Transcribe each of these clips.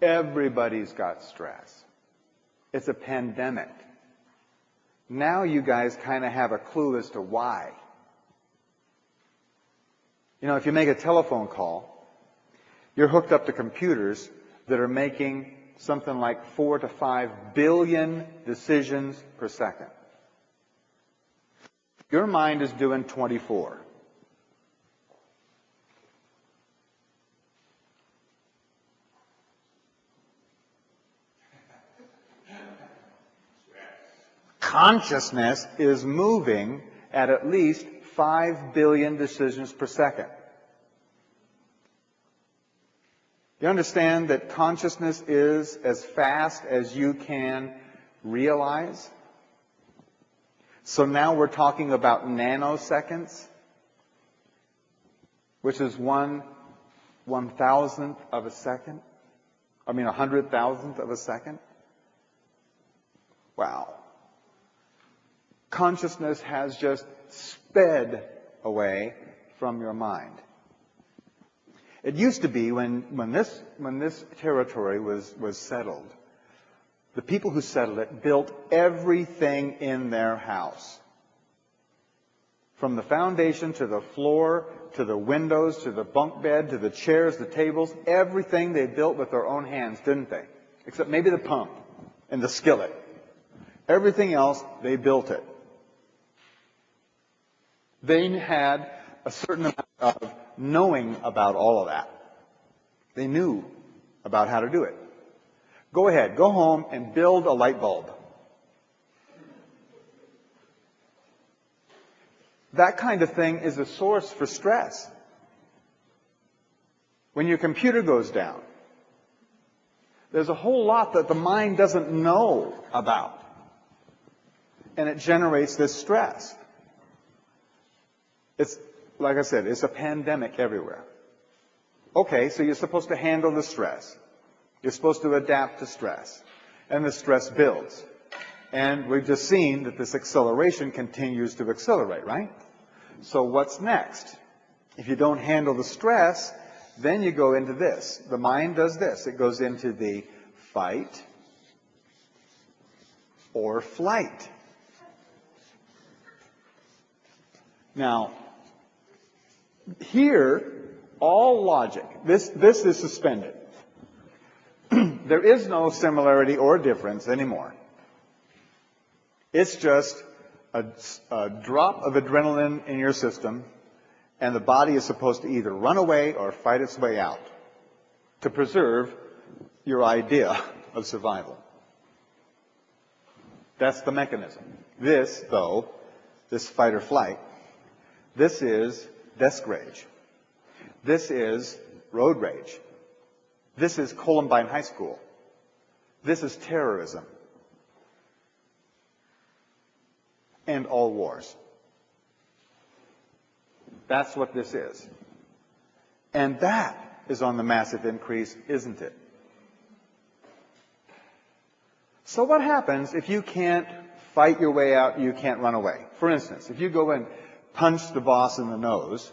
Everybody's got stress. It's a pandemic. Now you guys kind of have a clue as to why. You know, if you make a telephone call, you're hooked up to computers that are making something like 4 to 5 billion decisions per second. Your mind is doing 24. Consciousness is moving at least 5 billion decisions per second. You understand that consciousness is as fast as you can realize? So now we're talking about nanoseconds, which is 1/1,000th of a second. I mean, 100,000th of a second. Wow. Consciousness has just sped away from your mind. It used to be when this territory was settled, the people who settled it built everything in their house. From the foundation to the floor, to the windows, to the bunk bed, to the chairs, the tables, everything they built with their own hands, didn't they? Except maybe the pump and the skillet. Everything else, they built it. They had a certain amount of knowing about all of that. They knew about how to do it. Go ahead, go home and build a light bulb. That kind of thing is a source for stress. When your computer goes down, there's a whole lot that the mind doesn't know about. And it generates this stress. It's, like I said, it's a pandemic everywhere. Okay, so you're supposed to handle the stress. You're supposed to adapt to stress. And the stress builds. And we've just seen that this acceleration continues to accelerate, right? So what's next? If you don't handle the stress, then you go into this. The mind does this. It goes into the fight or flight. Now, here, all logic, this is suspended. There is no similarity or difference anymore. It's just a drop of adrenaline in your system, and the body is supposed to either run away or fight its way out to preserve your idea of survival. That's the mechanism. This, though, this fight or flight, this is desk rage. This is road rage. This is Columbine High School. This is terrorism. And all wars. That's what this is. And that is on the massive increase, isn't it? So what happens if you can't fight your way out, you can't run away? For instance, if you go and punch the boss in the nose,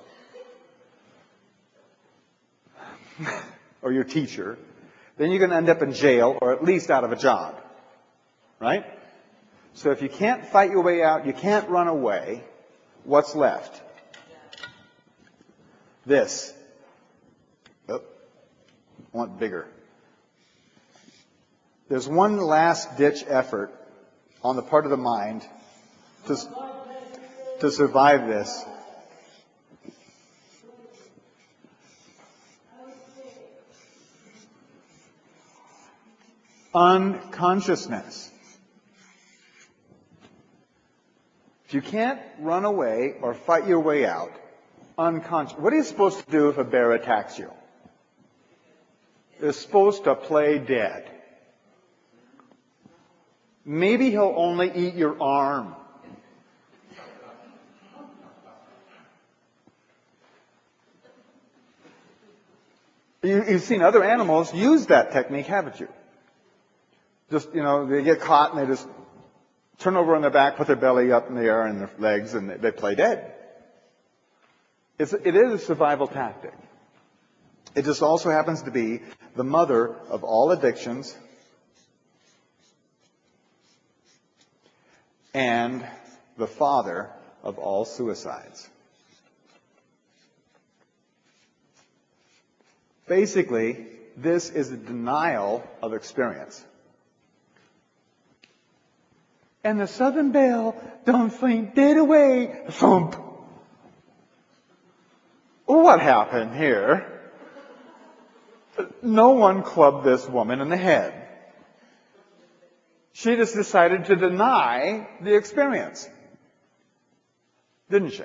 or your teacher, then you're going to end up in jail or at least out of a job. Right? So if you can't fight your way out, you can't run away, what's left? This. Oh, I want bigger. There's one last-ditch effort on the part of the mind to survive this. Unconsciousness. If you can't run away or fight your way out, unconscious. What are you supposed to do if a bear attacks you? You're supposed to play dead. Maybe he'll only eat your arm. You've seen other animals use that technique, haven't you? Just, they get caught and they just turn over on their back, put their belly up in the air and their legs, and they play dead. It is a survival tactic. It just also happens to be the mother of all addictions and the father of all suicides. Basically, this is a denial of experience. And the southern belle don't faint dead away. Thump. What happened here? No one clubbed this woman in the head. She just decided to deny the experience. Didn't she?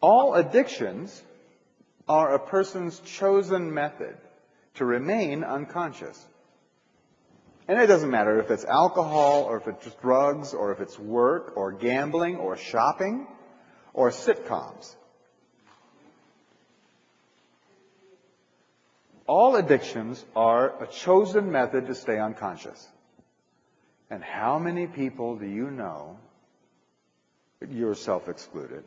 All addictions are a person's chosen method to remain unconscious. And it doesn't matter if it's alcohol, or if it's drugs, or if it's work, or gambling, or shopping, or sitcoms. All addictions are a chosen method to stay unconscious. And how many people do you know, yourself excluded,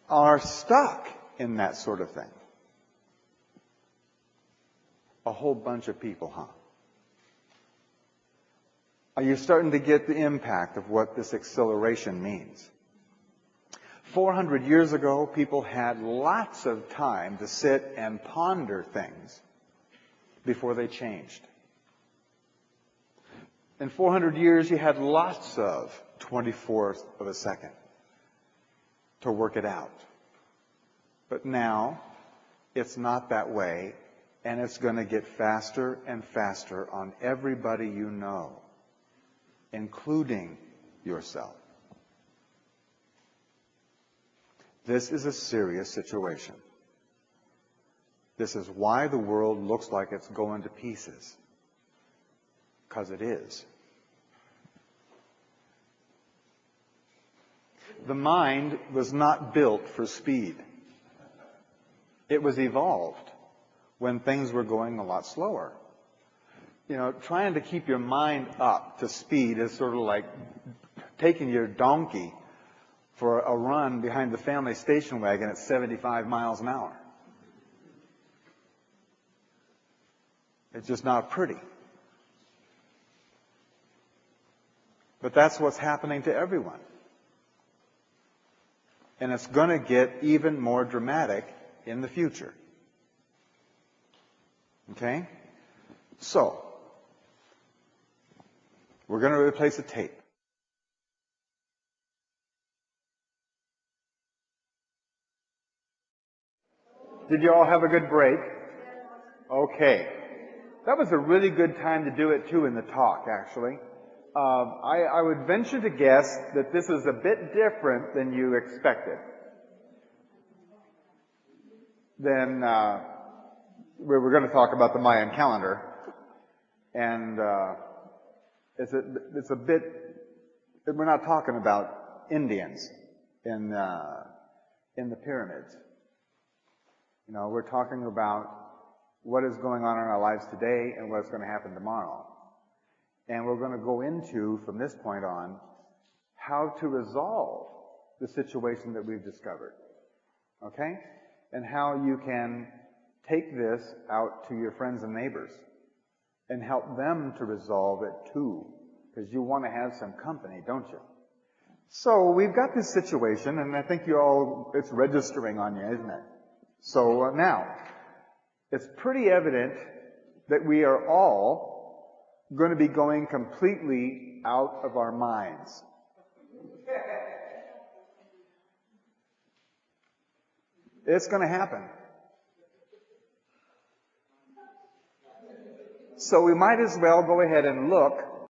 are stuck in that sort of thing? A whole bunch of people, huh? Are you starting to get the impact of what this acceleration means? 400 years ago, people had lots of time to sit and ponder things before they changed. In 400 years, you had lots of 24th of a second to work it out. But now, it's not that way, and it's going to get faster and faster on everybody you know, including yourself. This is a serious situation. This is why the world looks like it's going to pieces. Because it is. The mind was not built for speed. It was evolved when things were going a lot slower. You know, trying to keep your mind up to speed is sort of like taking your donkey for a run behind the family station wagon at 75 miles an hour. It's just not pretty. But that's what's happening to everyone. And it's going to get even more dramatic in the future. Okay? So, we're going to replace a tape. Did you all have a good break? Okay. That was a really good time to do it, too, in the talk, actually. I would venture to guess that this is a bit different than you expected. Then we were going to talk about the Mayan calendar, and it's a bit. We're not talking about Indians in the pyramids. You know, we're talking about what is going on in our lives today and what's going to happen tomorrow. And we're going to go into, from this point on, how to resolve the situation that we've discovered. Okay? And how you can take this out to your friends and neighbors and help them to resolve it too. Because you want to have some company, don't you? So we've got this situation, and I think it's registering on you, isn't it? So now, it's pretty evident that we are all going to be going completely out of our minds. It's going to happen. So we might as well go ahead and look